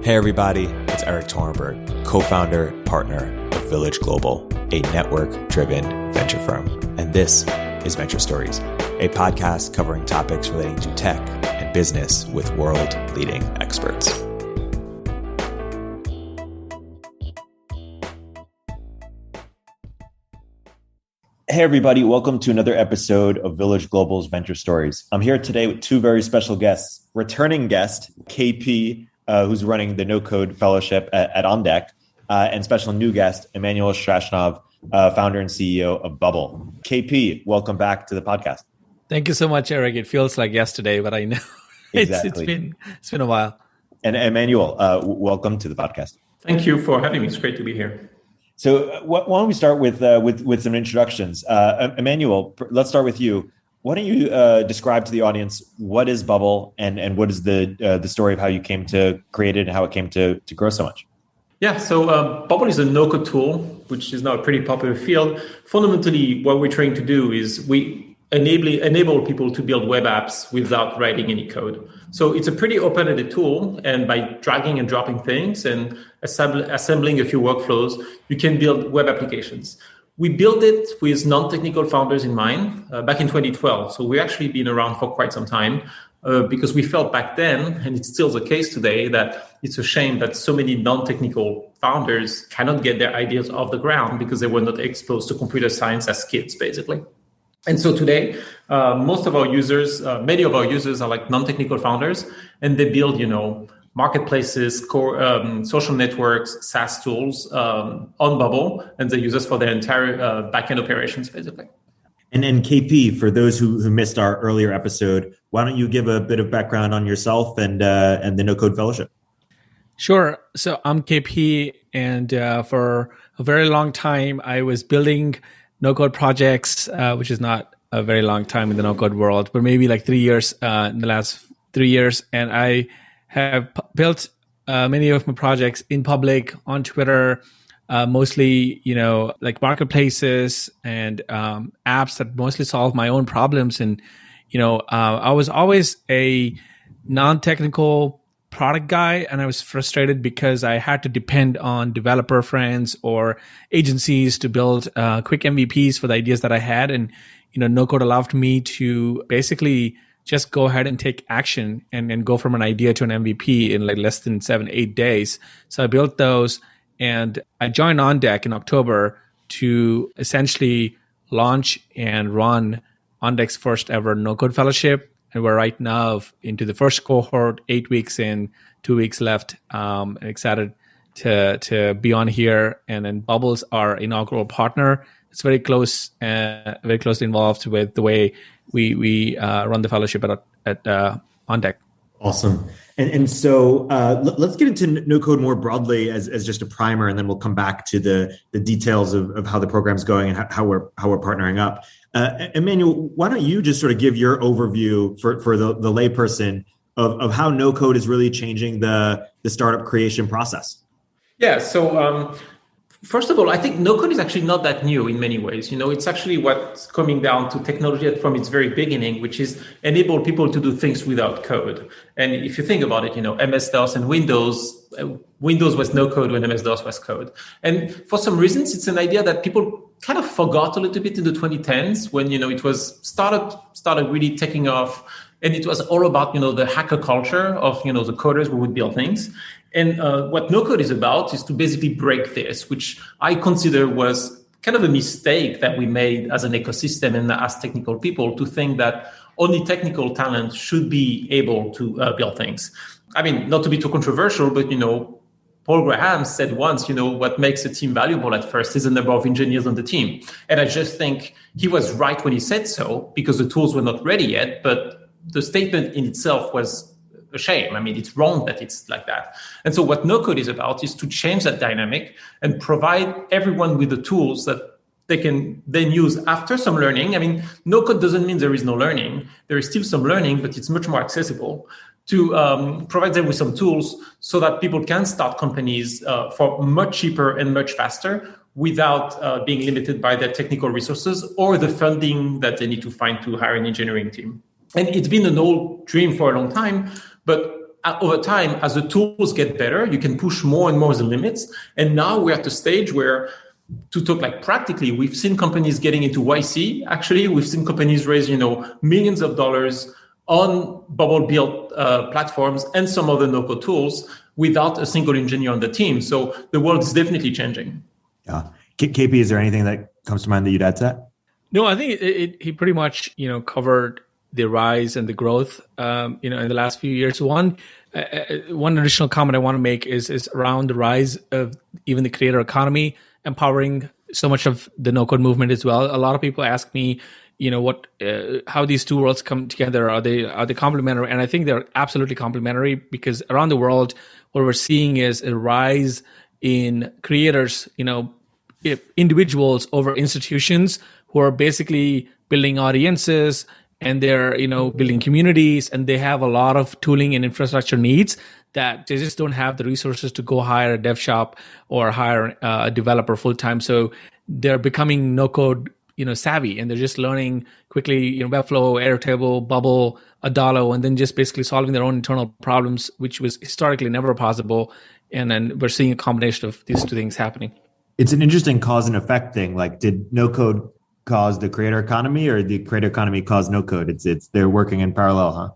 Hey everybody, it's Erik Torenberg, co-founder, partner of Village Global, a network-driven venture firm. And this is Venture Stories, a podcast covering topics relating to tech and business with world-leading experts. Hey everybody, welcome to another episode of Village Global's Venture Stories. I'm here today with two very special guests. Returning guest, KP, who's running the No Code Fellowship at On Deck, and special new guest, Emmanuel Straschnov, founder and CEO of Bubble. KP, welcome back to the podcast. Thank you so much, Erik. It feels like yesterday, but I know Exactly. it's been a while. And Emmanuel, welcome to the podcast. Thank you for having me. It's great to be here. So why don't we start with some introductions? Emmanuel, let's start with you. Why don't you describe to the audience what is Bubble and what is the story of how you came to create it and how it came to grow so much? Yeah, so Bubble is a no-code tool, which is now a pretty popular field. Fundamentally, what we're trying to do is we enable people to build web apps without writing any code. So it's a pretty open-ended tool, and by dragging and dropping things and assembling a few workflows, you can build web applications. We built it with non-technical founders in mind back in 2012. So we've actually been around for quite some time because we felt back then, and it's still the case today, that it's a shame that so many non-technical founders cannot get their ideas off the ground because they were not exposed to computer science as kids, basically. And so today, most of our users, many of our users are like non-technical founders, and they build, marketplaces, core social networks, SaaS tools on Bubble, and they use us for their entire backend operations, basically. And KP, for those who missed our earlier episode, why don't you give a bit of background on yourself and the No Code Fellowship? Sure. So I'm KP, and for a very long time, I was building no-code projects, which is not a very long time in the no-code world, but maybe like 3 years in the last 3 years. And I have built many of my projects in public on Twitter, mostly, like marketplaces and apps that mostly solve my own problems. And, I was always a non-technical product guy, and I was frustrated because I had to depend on developer friends or agencies to build quick MVPs for the ideas that I had. And, no code allowed me to basically just go ahead and take action and go from an idea to an MVP in like less than 7-8 days. So I built those, and I joined On Deck in October to essentially launch and run On Deck's first ever no code fellowship. And we're right now into the first cohort, 8 weeks in, 2 weeks left. And excited to be on here. And then Bubble's our inaugural partner. It's very closely involved with the way we run the fellowship at On Deck. Awesome. And so let's get into no code more broadly as just a primer, and then we'll come back to the details of how the program's going and how we're partnering up. Emmanuel, why don't you just sort of give your overview for the layperson of how no code is really changing the startup creation process? Yeah. So first of all, I think no code is actually not that new in many ways. It's actually what's coming down to technology from its very beginning, which is enable people to do things without code. And if you think about it, MS-DOS and Windows was no code when MS-DOS was code. And for some reasons, it's an idea that people kind of forgot a little bit in the 2010s when, it was started really taking off. And it was all about, the hacker culture of, the coders who would build things. And what no code is about is to basically break this, which I consider was kind of a mistake that we made as an ecosystem and as technical people, to think that only technical talent should be able to build things. I mean, not to be too controversial, but, Paul Graham said once, what makes a team valuable at first is the number of engineers on the team. And I just think he was right when he said so, because the tools were not ready yet, but the statement in itself was a shame. I mean, it's wrong that it's like that. And so what no code is about is to change that dynamic and provide everyone with the tools that they can then use after some learning. I mean, no code doesn't mean there is no learning. There is still some learning, but it's much more accessible to provide them with some tools so that people can start companies for much cheaper and much faster without being limited by their technical resources or the funding that they need to find to hire an engineering team. And it's been an old dream for a long time, but over time, as the tools get better, you can push more and more the limits. And now we're at the stage where, to talk like practically, we've seen companies getting into YC. Actually, we've seen companies raise, millions of dollars on bubble-built platforms and some other no-code tools without a single engineer on the team. So the world is definitely changing. Yeah. KP, is there anything that comes to mind that you'd add to that? No, I think he pretty much, covered the rise and the growth, in the last few years. One additional comment I want to make is around the rise of even the creator economy, empowering so much of the no-code movement as well. A lot of people ask me, how these two worlds come together. Are they complementary? And I think they're absolutely complementary, because around the world, what we're seeing is a rise in creators, individuals over institutions who are basically building audiences, and they're, building communities, and they have a lot of tooling and infrastructure needs that they just don't have the resources to go hire a dev shop or hire a developer full time. So they're becoming no-code, savvy, and they're just learning quickly, Webflow, Airtable, Bubble, Adalo, and then just basically solving their own internal problems, which was historically never possible. And then we're seeing a combination of these two things happening. It's an interesting cause and effect thing. Like, did no-code cause the creator economy, or the creator economy cause no-code? It's they're working in parallel, huh?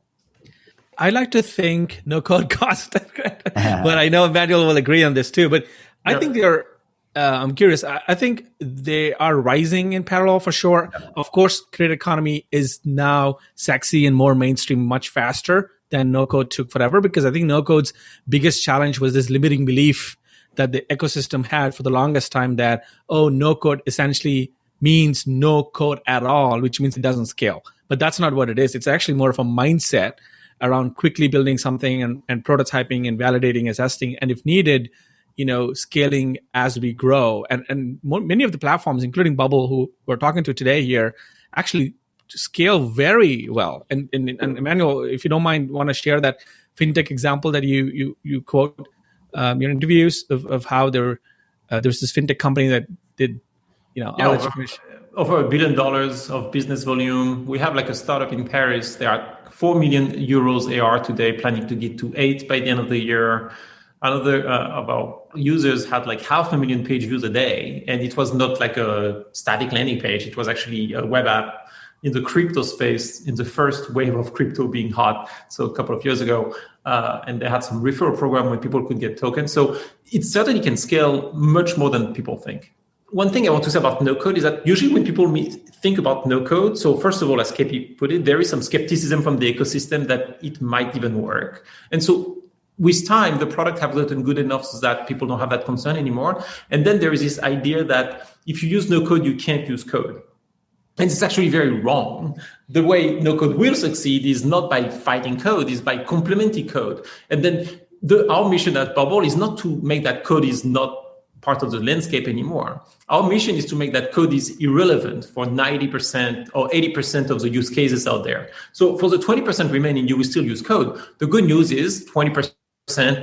I like to think no-code caused that, but I know Emmanuel will agree on this too. But I think they're, I'm curious, I think they are rising in parallel for sure. Of course, creator economy is now sexy and more mainstream much faster than no-code took forever, because I think no-code's biggest challenge was this limiting belief that the ecosystem had for the longest time that, no-code essentially means no code at all, which means it doesn't scale. But that's not what it is. It's actually more of a mindset around quickly building something and prototyping and validating and testing. And if needed, scaling as we grow. And many of the platforms, including Bubble, who we're talking to today here, actually scale very well. And Emmanuel, if you don't mind, want to share that fintech example that you quote your interviews of how there's this fintech company that did, over $1 billion of business volume. We have like a startup in Paris. They are 4 million euros AR today, planning to get to 8 by the end of the year. Another of our users had like 500,000 page views a day, and it was not like a static landing page. It was actually a web app in the crypto space, in the first wave of crypto being hot, so a couple of years ago. And they had some referral program where people could get tokens. So it certainly can scale much more than people think. One thing I want to say about no-code is that usually when people think about no-code, so first of all, as KP put it, there is some skepticism from the ecosystem that it might even work. And so with time, the product have gotten good enough so that people don't have that concern anymore. And then there is this idea that if you use no-code, you can't use code. And it's actually very wrong. The way no-code will succeed is not by fighting code, is by complementing code. And then our mission at Bubble is not to make that code is not part of the landscape anymore. Our mission is to make that code is irrelevant for 90% or 80% of the use cases out there. So for the 20% remaining, you will still use code. The good news is 20%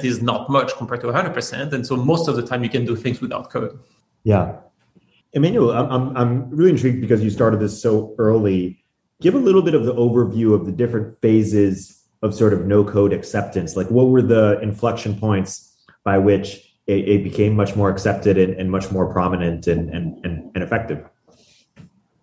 is not much compared to 100%. And so most of the time you can do things without code. Yeah. Emmanuel, I'm really intrigued because you started this so early. Give a little bit of the overview of the different phases of sort of no code acceptance. Like, what were the inflection points by which it became much more accepted and much more prominent and effective?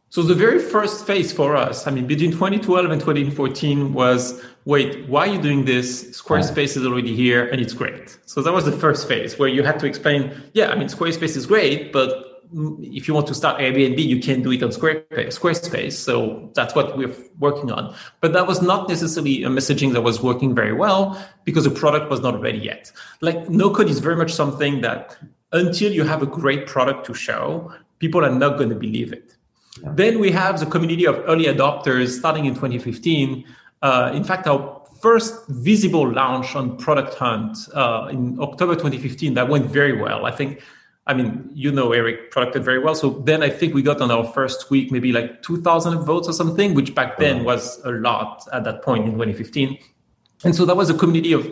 So the very first phase for us, between 2012 and 2014 was, wait, why are you doing this? Squarespace is already here and it's great. So that was the first phase where you had to explain, Squarespace is great, but if you want to start Airbnb, you can't do it on Squarespace. So that's what we're working on. But that was not necessarily a messaging that was working very well because the product was not ready yet. Like, no code is very much something that until you have a great product to show, people are not going to believe it. Yeah. Then we have the community of early adopters starting in 2015. In fact, our first visible launch on Product Hunt in October 2015, that went very well. Erik producted very well. So then I think we got on our first week, maybe like 2,000 votes or something, which back then was a lot at that point in 2015. And so that was a community of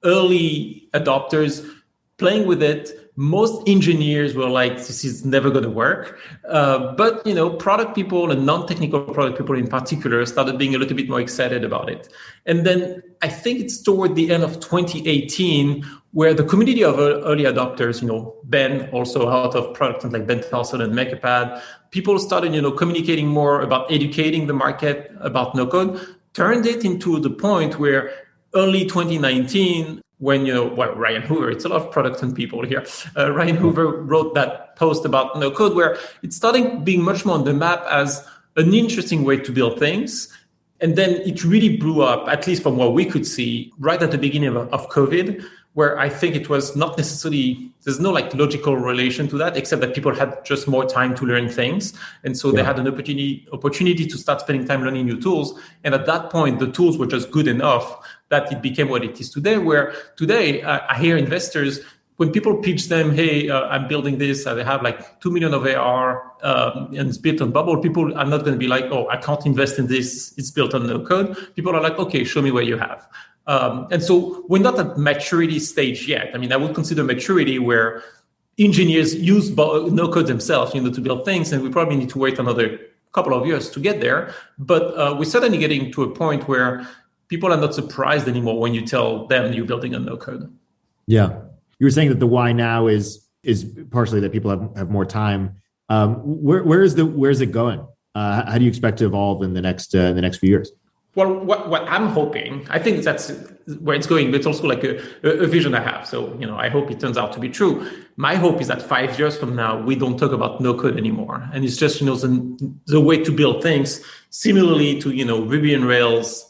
early adopters playing with it, most engineers were like, this is never going to work. But, product people and non-technical product people in particular started being a little bit more excited about it. And then I think it's toward the end of 2018 where the community of early adopters, Ben, also out of product like Ben Carlson and MakerPad, people started, communicating more about educating the market about no-code, turned it into the point where early 2019, when, Ryan Hoover, it's a lot of product and people here. Ryan Hoover wrote that post about no code where it started being much more on the map as an interesting way to build things. And then it really blew up, at least from what we could see, right at the beginning of COVID, where I think it was not necessarily, there's no logical relation to that, except that people had just more time to learn things. And so they had an opportunity to start spending time learning new tools. And at that point, the tools were just good enough that it became what it is today, where today I hear investors, when people pitch them, hey, I'm building this, they have 2 million of AR and it's built on Bubble, people are not going to be like, oh, I can't invest in this, it's built on no code. People are like, okay, show me what you have. And so we're not at maturity stage yet. I mean, I would consider maturity where engineers use no code themselves, to build things, and we probably need to wait another couple of years to get there. But we're certainly getting to a point where people are not surprised anymore when you tell them you're building on no code. Yeah. You were saying that the why now is partially that people have more time. Where's it going? How do you expect to evolve in the next few years? Well, what I'm hoping, I think that's where it's going, but it's also like a vision I have. So, I hope it turns out to be true. My hope is that 5 years from now, we don't talk about no code anymore. And it's just, the way to build things similarly to, Ruby and Rails,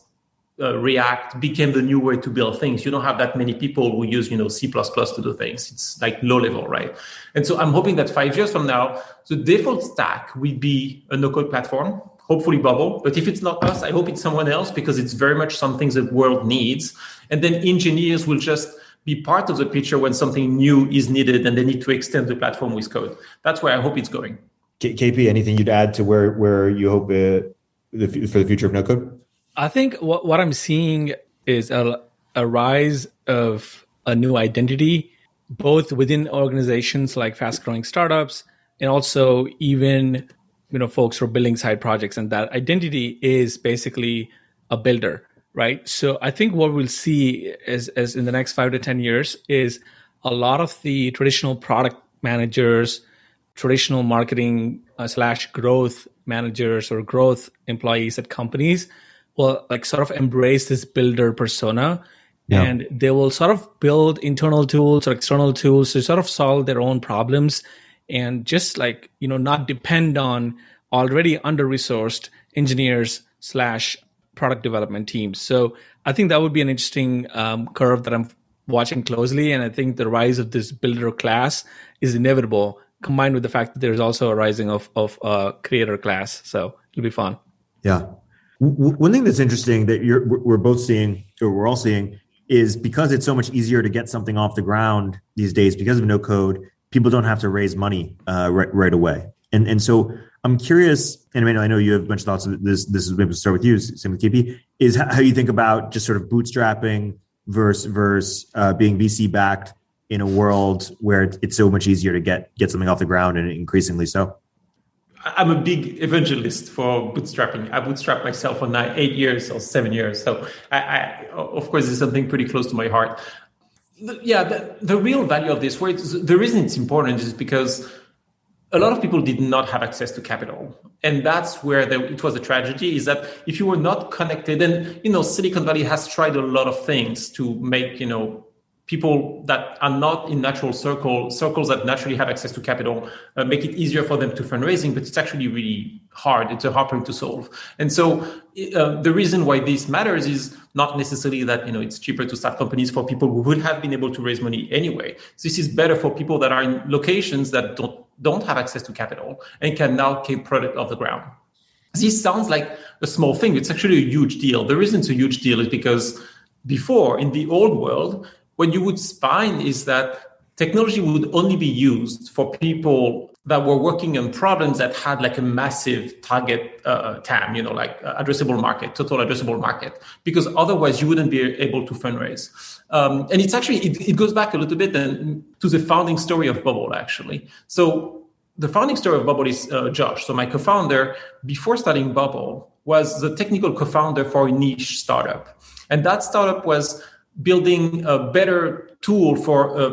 React became the new way to build things. You don't have that many people who use, C++ to do things. It's low level, right? And so I'm hoping that 5 years from now, the default stack will be a no-code platform, hopefully Bubble. But if it's not us, I hope it's someone else because it's very much something the world needs. And then engineers will just be part of the picture when something new is needed and they need to extend the platform with code. That's where I hope it's going. KP, anything you'd add to where you hope for the future of no-code? I think what I'm seeing is a rise of a new identity, both within organizations like fast-growing startups and also even folks who are building side projects. And that identity is basically a builder, right? So I think what we'll see as in the next 5 to 10 years is a lot of the traditional product managers, traditional marketing / growth managers or growth employees at companies will sort of embrace this builder persona, and they will sort of build internal tools or external tools to sort of solve their own problems and just not depend on already under-resourced engineers / product development teams. So I think that would be an interesting curve that I'm watching closely. And I think the rise of this builder class is inevitable, combined with the fact that there's also a rising of creator class. So it'll be fun. Yeah. One thing that's interesting that we're both seeing, or we're all seeing, is because it's so much easier to get something off the ground these days because of no code, people don't have to raise money right away. And so I'm curious, and I know you have a bunch of thoughts. This is maybe to start with you, same with KP, is how you think about just sort of bootstrapping versus being VC backed in a world where it's so much easier to get something off the ground, and increasingly so. I'm a big evangelist for bootstrapping. I bootstrapped myself for 8 years or 7 years. So I of course, it's something pretty close to my heart. The real value of this, the reason it's important is because a lot of people did not have access to capital. And that's where it was a tragedy, is that if you were not connected, and, Silicon Valley has tried a lot of things to make, people that are not in natural circles that naturally have access to capital, make it easier for them to fundraising, but it's actually really hard. It's a hard problem to solve. And so the reason why this matters is not necessarily that, it's cheaper to start companies for people who would have been able to raise money anyway. This is better for people that are in locations that don't have access to capital and can now keep product off the ground. This sounds like a small thing. It's actually a huge deal. The reason it's a huge deal is because before, in the old world, what you would find is that technology would only be used for people that were working on problems that had like a massive target TAM, like addressable market, total addressable market, because otherwise you wouldn't be able to fundraise. And it's actually, it goes back a little bit then to the founding story of Bubble, actually. So the founding story of Bubble is Josh. So my co-founder, before starting Bubble, was the technical co-founder for a niche startup. And that startup was building a better tool for a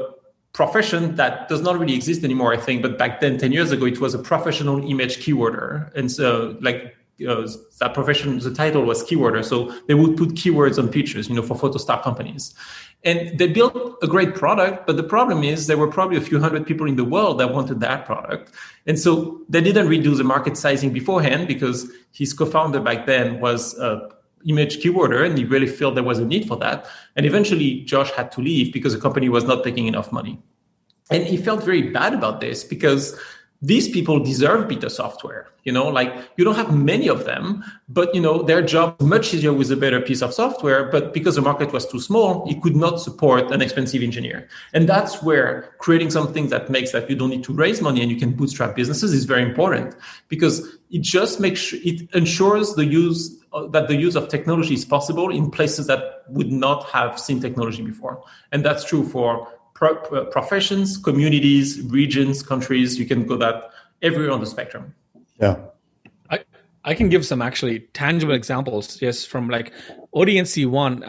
profession that does not really exist anymore, I think. But back then, 10 years ago, it was a professional image keyworder. And so that profession, the title was keyworder. So they would put keywords on pictures, for photo stock companies. And they built a great product, but the problem is there were probably a few hundred people in the world that wanted that product. And so they didn't redo the market sizing beforehand because his co-founder back then was a image keyworder, and he really felt there was a need for that. And eventually Josh had to leave because the company was not making enough money. And he felt very bad about this because these people deserve beta software. You don't have many of them, but their job is much easier with a better piece of software. But because the market was too small, it could not support an expensive engineer. And that's where creating something that makes that you don't need to raise money and you can bootstrap businesses is very important, because it just makes sure it ensures that the use of technology is possible in places that would not have seen technology before. And that's true for professions, communities, regions, countries. You can go that everywhere on the spectrum. Yeah. I can give some actually tangible examples just from like ODNC 1.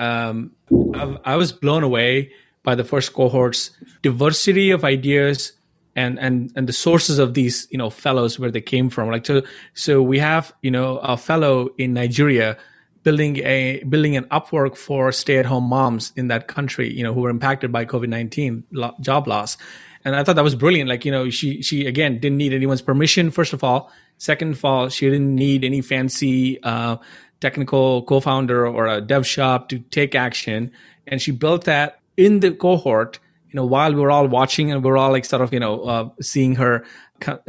I was blown away by the first cohort's diversity of ideas and the sources of these, fellows, where they came from. So we have, a fellow in Nigeria building an Upwork for stay-at-home moms in that country, who were impacted by COVID-19 job loss. And I thought that was brilliant. She again didn't need anyone's permission, first of all. Second of all, she didn't need any fancy technical co-founder or a dev shop to take action. And she built that in the cohort, while we were all watching, and we were all seeing her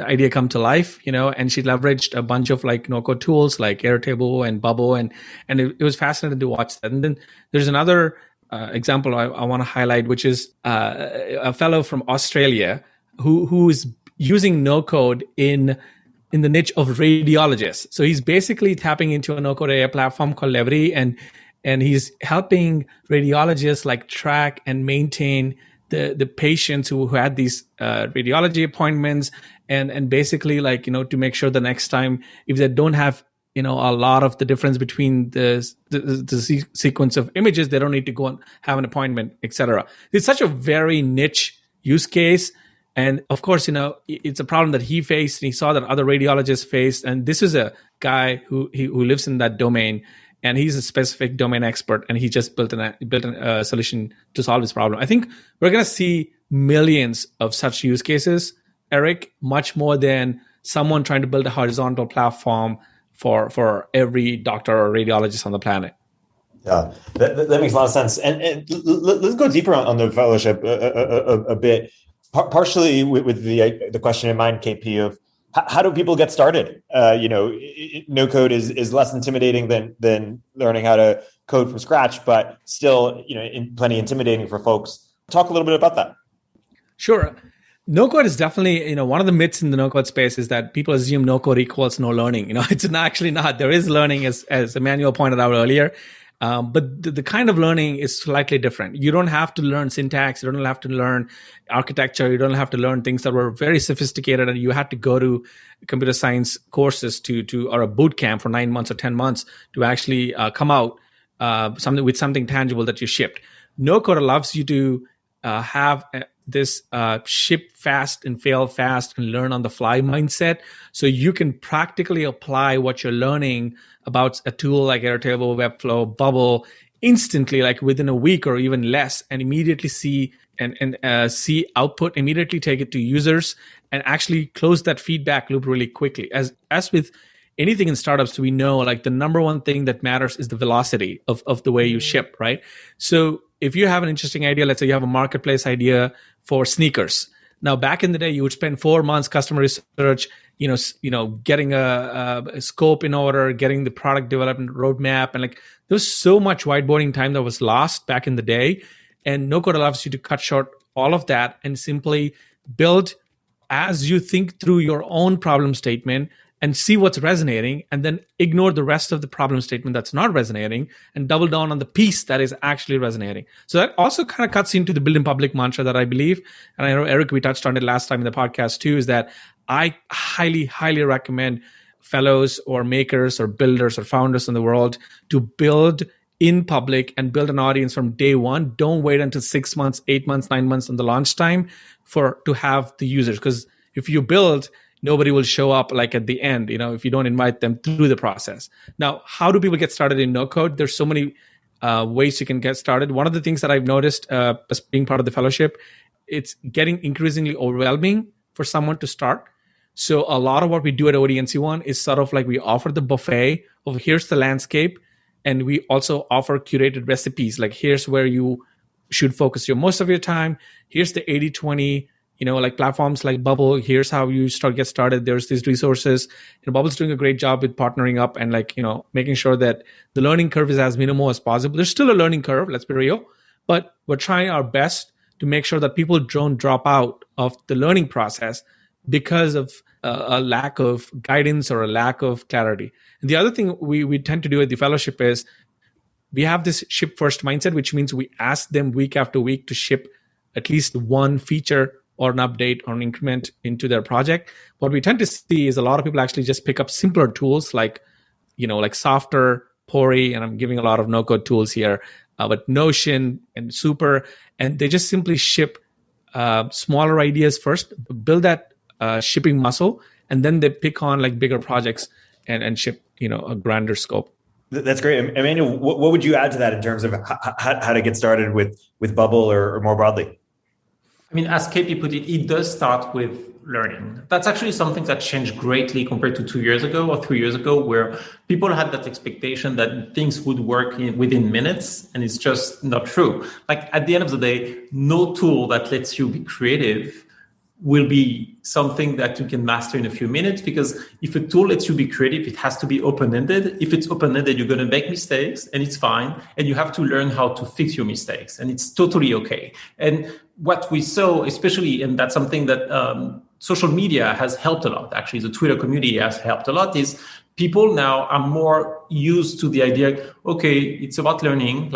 idea come to life, and she leveraged a bunch of no-code tools like Airtable and Bubble, and it was fascinating to watch that. And then there's another example I want to highlight, which is a fellow from Australia who is using no-code in the niche of radiologists. So he's basically tapping into a no-code AI platform called Levity, and he's helping radiologists track and maintain the patients who had these radiology appointments, and basically to make sure the next time, if they don't have a lot of the difference between the sequence of images, they don't need to go and have an appointment, etc. It's such a very niche use case. And of course, it's a problem that he faced and he saw that other radiologists faced. And this is a guy who lives in that domain, and he's a specific domain expert, and he just built a solution to solve this problem. I think we're going to see millions of such use cases, Erik, much more than someone trying to build a horizontal platform for every doctor or radiologist on the planet. Yeah, that makes a lot of sense. And let's go deeper on the fellowship a bit. Partially with the question in mind, KP, of how do people get started? No code is less intimidating than learning how to code from scratch, but still, plenty intimidating for folks. Talk a little bit about that. Sure. No code is definitely, one of the myths in the no code space is that people assume no code equals no learning. It's actually not. There is learning, as Emmanuel pointed out earlier. But the kind of learning is slightly different. You don't have to learn syntax. You don't have to learn architecture. You don't have to learn things that were very sophisticated, and you had to go to computer science courses or a boot camp for 9 months or 10 months to actually come out something tangible that you shipped. No code allows you to have this ship fast and fail fast and learn on the fly mindset. So you can practically apply what you're learning about a tool like Airtable, Webflow, Bubble instantly, within a week or even less, and immediately see see output, immediately take it to users, and actually close that feedback loop really quickly. As with anything in startups, we know the number one thing that matters is the velocity of the way you ship, right? So if you have an interesting idea, let's say you have a marketplace idea for sneakers. Now, back in the day, you would spend 4 months customer research, getting a scope in order, getting the product development roadmap. And there was so much whiteboarding time that was lost back in the day. And no code allows you to cut short all of that and simply build as you think through your own problem statement and see what's resonating, and then ignore the rest of the problem statement that's not resonating and double down on the piece that is actually resonating. So that also kind of cuts into the build in public mantra that I believe. And I know, Erik, we touched on it last time in the podcast too, is that I highly, highly recommend fellows or makers or builders or founders in the world to build in public and build an audience from day one. Don't wait until 6 months, 8 months, 9 months on the launch time to have the users. Because if you build, nobody will show up like at the end, if you don't invite them through the process. Now, how do people get started in no code? There's so many ways you can get started. One of the things that I've noticed as being part of the fellowship, it's getting increasingly overwhelming for someone to start. So a lot of what we do at ODNC1 is sort of like we offer the buffet of here's the landscape, and we also offer curated recipes. Like here's where you should focus most of your time. Here's the 80-20, like platforms like Bubble. Here's how you get started. There's these resources. Bubble's doing a great job with partnering up and making sure that the learning curve is as minimal as possible. There's still a learning curve, let's be real, but we're trying our best to make sure that people don't drop out of the learning process because of a lack of guidance or a lack of clarity. And the other thing we tend to do at the fellowship is we have this ship first mindset, which means we ask them week after week to ship at least one feature or an update or an increment into their project. What we tend to see is a lot of people actually just pick up simpler tools like Softer, Pori, and I'm giving a lot of no-code tools here, but Notion and Super, and they just simply ship smaller ideas first, build that shipping muscle, and then they pick on bigger projects and ship a grander scope. That's great. Emmanuel, what would you add to that in terms of how to get started with Bubble or more broadly? I mean, as KP put it, it does start with learning. That's actually something that changed greatly compared to 2 years ago or 3 years ago, where people had that expectation that things would work within minutes, and it's just not true. At the end of the day, no tool that lets you be creative will be something that you can master in a few minutes, because if a tool lets you be creative, it has to be open-ended. If it's open-ended, you're going to make mistakes, and it's fine. And you have to learn how to fix your mistakes, and it's totally okay. And what we saw, especially, and that's something that social media has helped a lot, actually, the Twitter community has helped a lot, is people now are more used to the idea, okay, it's about learning,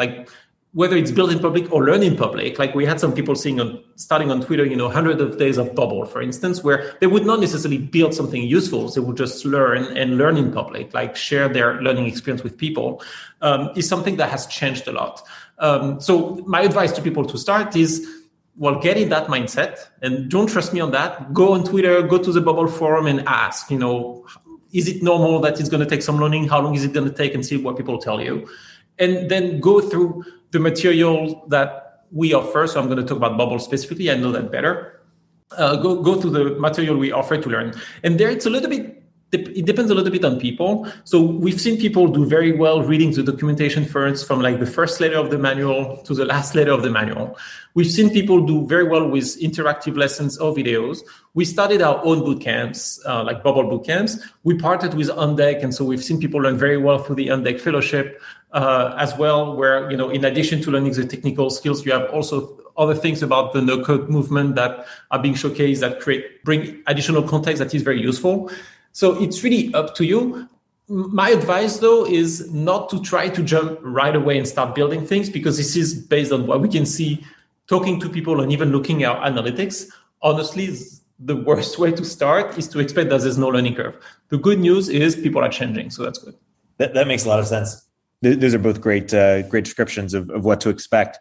whether it's build in public or learn in public. We had some people starting on Twitter, 100 of days of Bubble, for instance, where they would not necessarily build something useful. They would just learn in public, share their learning experience with people, is something that has changed a lot. So my advice to people to start is, get in that mindset, and don't trust me on that. Go on Twitter, go to the Bubble forum and ask, is it normal that it's going to take some learning? How long is it going to take? And see what people tell you. And then go through the material that we offer. So I'm going to talk about Bubble specifically. I know that better. Go through the material we offer to learn. And there it depends a little bit on people. So we've seen people do very well reading the documentation first, from the first letter of the manual to the last letter of the manual. We've seen people do very well with interactive lessons or videos. We started our own boot camps, Bubble boot camps. We partnered with OnDeck, and so we've seen people learn very well through the OnDeck fellowship as well, where, in addition to learning the technical skills, you have also other things about the no-code movement that are being showcased that bring additional context that is very useful. So it's really up to you. My advice, though, is not to try to jump right away and start building things, because this is based on what we can see, talking to people and even looking at analytics. Honestly, the worst way to start is to expect that there's no learning curve. The good news is people are changing, so that's good. That makes a lot of sense. Those are both great descriptions of what to expect.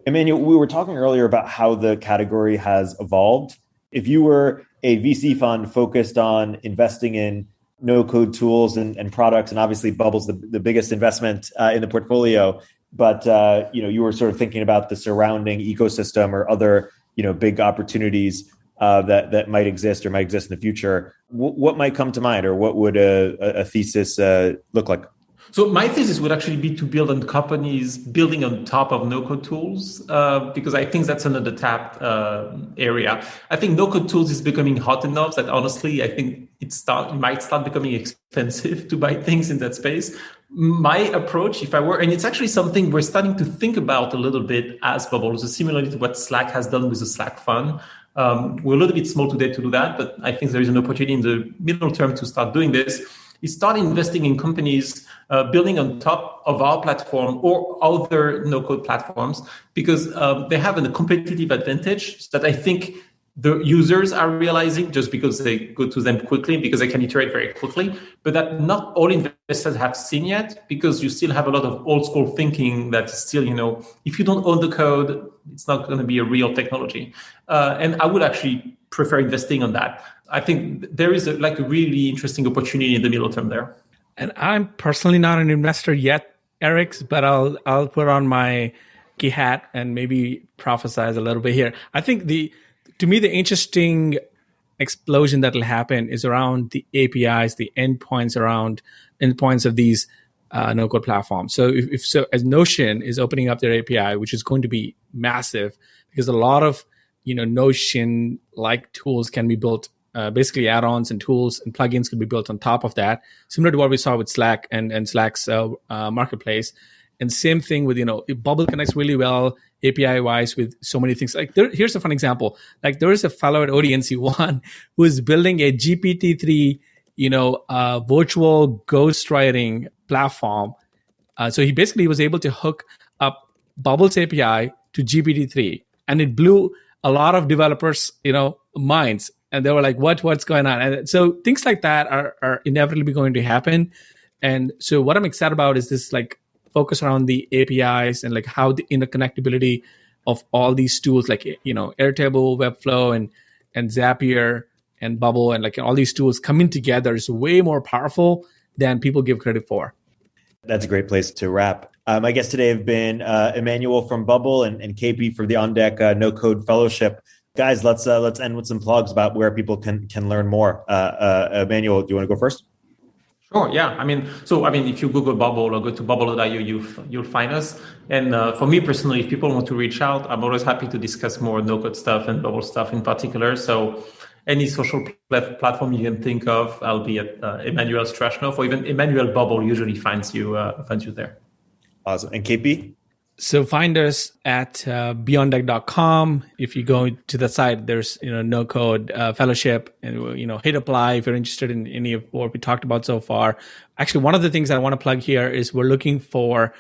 Emmanuel, we were talking earlier about how the category has evolved. If you were a VC fund focused on investing in no-code tools and products, and obviously Bubble's the biggest investment in the portfolio, but you were sort of thinking about the surrounding ecosystem or other big opportunities that might exist or might exist in the future. What might come to mind, or what would a thesis look like? So my thesis would actually be to build on companies building on top of no-code tools, because I think that's another tapped area. I think no-code tools is becoming hot enough that honestly, I think it might start becoming expensive to buy things in that space. my approach, if I were, and it's actually something we're starting to think about a little bit as Bubble, so similarly to what Slack has done with the Slack Fund. We're a little bit small today to do that, but I think there is an opportunity in the middle term to start doing this, is start investing in companies building on top of our platform or other no-code platforms, because they have a competitive advantage that I think the users are realizing just because they go to them quickly, because they can iterate very quickly, but that not all investors have seen yet, because you still have a lot of old school thinking that still, if you don't own the code, it's not going to be a real technology. And I would actually prefer investing on that. I think there is a really interesting opportunity in the middle term there. And I'm personally not an investor yet, Erik, but I'll put on my key hat and maybe prophesize a little bit here. I think to me, the interesting explosion that will happen is around the APIs, the endpoints of these no-code platforms. So as Notion is opening up their API, which is going to be massive, because a lot of Notion-like tools can be built, basically add-ons and tools and plugins can be built on top of that, similar to what we saw with Slack and Slack's marketplace. And same thing with, Bubble connects really well API-wise with so many things. Here's a fun example. There is a fellow at ODNC1 who is building a GPT-3, virtual ghostwriting platform. So he basically was able to hook up Bubble's API to GPT-3, and it blew a lot of developers, minds. And they were like, what's going on? And so things like that are inevitably going to happen. And so what I'm excited about is this focus around the APIs and how the interconnectability of all these tools Airtable, Webflow, and Zapier and Bubble and all these tools coming together is way more powerful than people give credit for. That's a great place to wrap. My guests today have been Emmanuel from Bubble and KP for the On Deck No Code Fellowship. Guys, let's end with some plugs about where people can learn more. Emmanuel, do you want to go first? Sure. Yeah. If you Google Bubble or go to bubble.io, you'll find us. And for me personally, if people want to reach out, I'm always happy to discuss more no-code stuff and Bubble stuff in particular. So any social platform you can think of, I'll be at Emmanuel Straschnov, or even Emmanuel Bubble usually finds you there. Awesome. And KP? So find us at beyonddeck.com. If you go to the site, there's no code fellowship, and hit apply if you're interested in any of what we talked about so far. Actually, one of the things that I want to plug here is we're looking for,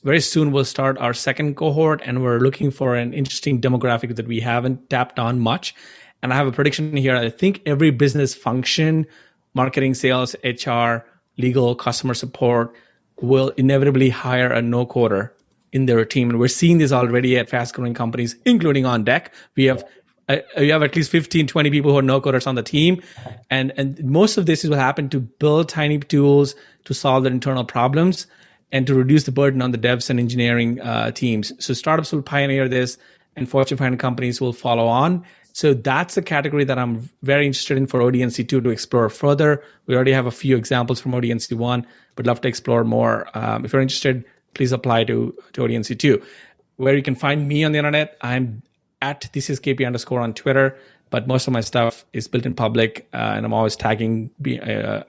very soon we'll start our second cohort, and we're looking for an interesting demographic that we haven't tapped on much. And I have a prediction here. I think every business function, marketing, sales, HR, legal, customer support, will inevitably hire a no-coder in their team. And we're seeing this already at fast-growing companies, including On Deck. We have at least 15, 20 people who are no-coders on the team. And most of this will happen to build tiny tools to solve their internal problems and to reduce the burden on the devs and engineering teams. So startups will pioneer this, and Fortune 500 companies will follow on. So that's the category that I'm very interested in for ODNC2 to explore further. We already have a few examples from ODNC1, but love to explore more. If you're interested, please apply to ODNC2. Where you can find me on the internet, I'm at @thisIsKP_ on Twitter, but most of my stuff is built in public, and I'm always tagging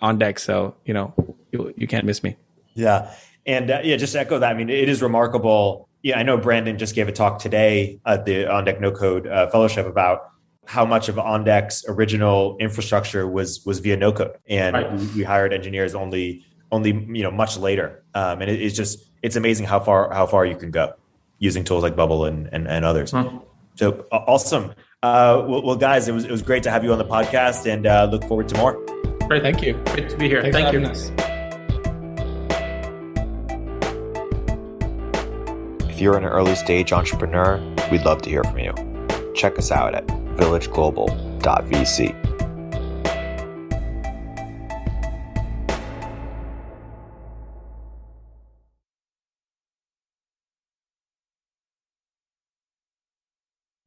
On Deck, so you can't miss me. Yeah, and just to echo that, it is remarkable. Yeah, I know Brandon just gave a talk today at the On Deck No Code Fellowship about how much of On Deck's original infrastructure was via no code, and right. we hired engineers only much later, and it's amazing how far you can go using tools like Bubble and others. Huh. So awesome. Well, guys, it was great to have you on the podcast, and look forward to more. Great, thank you. Great to be here. Thank you. If you're an early stage entrepreneur, we'd love to hear from you. Check us out at villageglobal.vc.